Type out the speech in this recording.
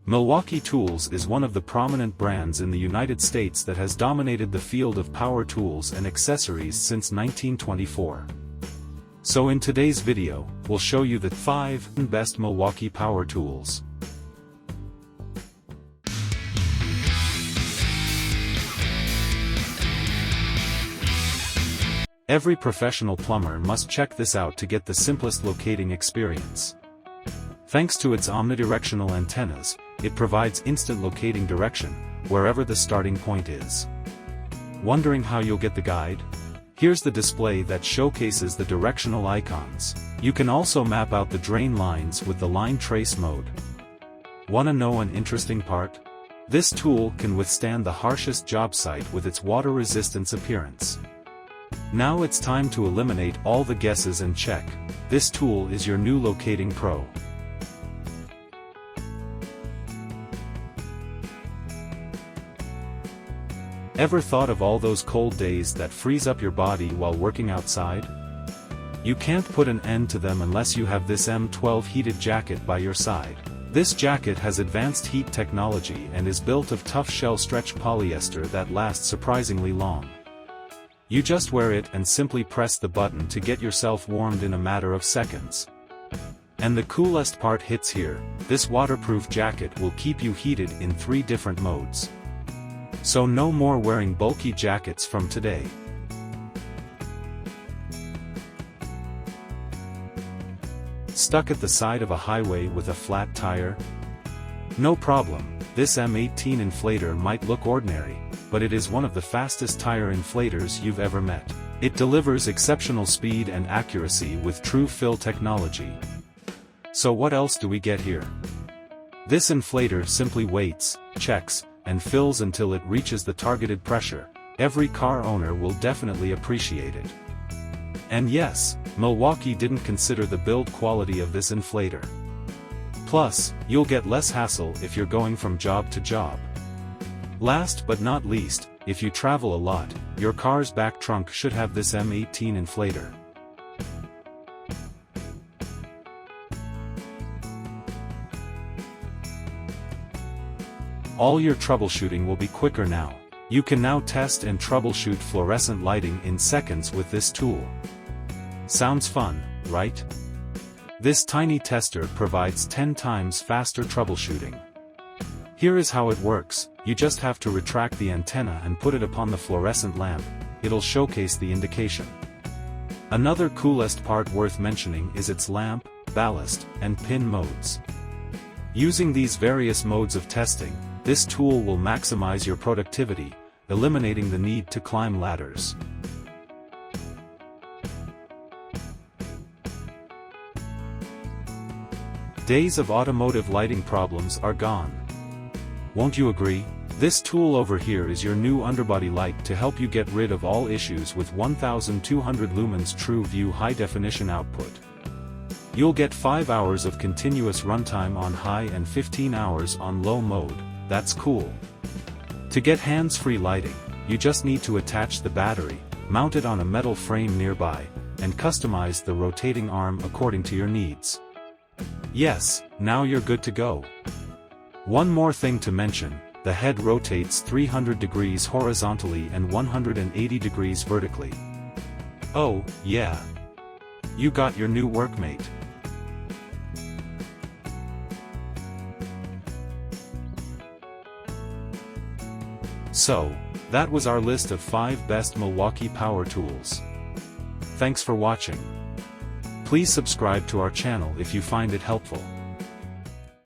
Milwaukee Tools is one of the prominent brands in the United States that has dominated the field of power tools and accessories since 1924. So in today's video, we'll show you the 5 best Milwaukee power tools. Every professional plumber must check this out to get the simplest locating experience. Thanks to its omnidirectional antennas, it provides instant locating direction, wherever the starting point is. Wondering how you'll get the guide? Here's the display that showcases the directional icons. You can also map out the drain lines with the line trace mode. Wanna know an interesting part? This tool can withstand the harshest job site with its water resistance appearance. Now it's time to eliminate all the guesses and check. This tool is your new locating pro. Ever thought of all those cold days that freeze up your body while working outside? You can't put an end to them unless you have this M12 heated jacket by your side. This jacket has advanced heat technology and is built of TOUGHSHELL stretch polyester that lasts surprisingly long. You just wear it and simply press the button to get yourself warmed in a matter of seconds. And the coolest part hits here: this waterproof jacket will keep you heated in 3 different modes. So no more wearing bulky jackets from today. Stuck at the side of a highway with a flat tire? No problem, this M18 inflator might look ordinary, but it is one of the fastest tire inflators you've ever met. It delivers exceptional speed and accuracy with true fill technology. So what else do we get here? This inflator simply waits, checks, and fills until it reaches the targeted pressure. Every car owner will definitely appreciate it. And yes, Milwaukee didn't consider the build quality of this inflator. Plus, you'll get less hassle if you're going from job to job. Last but not least, if you travel a lot, your car's back trunk should have this M18 inflator. All your troubleshooting will be quicker now. You can now test and troubleshoot fluorescent lighting in seconds with this tool. Sounds fun, right? This tiny tester provides 10 times faster troubleshooting. Here is how it works: you just have to retract the antenna and put it upon the fluorescent lamp. It'll showcase the indication. Another coolest part worth mentioning is its lamp, ballast, and pin modes. Using these various modes of testing, this tool will maximize your productivity, eliminating the need to climb ladders. Days of automotive lighting problems are gone. Won't you agree? This tool over here is your new underbody light to help you get rid of all issues with 1200 lumens True View high definition output. You'll get 5 hours of continuous runtime on high and 15 hours on low mode. That's cool. To get hands-free lighting, you just need to attach the battery, mount it on a metal frame nearby, and customize the rotating arm according to your needs. Yes, now you're good to go. One more thing to mention: the head rotates 300 degrees horizontally and 180 degrees vertically. Oh, yeah. You got your new workmate. So, that was our list of 5 best Milwaukee power tools. Thanks for watching. Please subscribe to our channel if you find it helpful.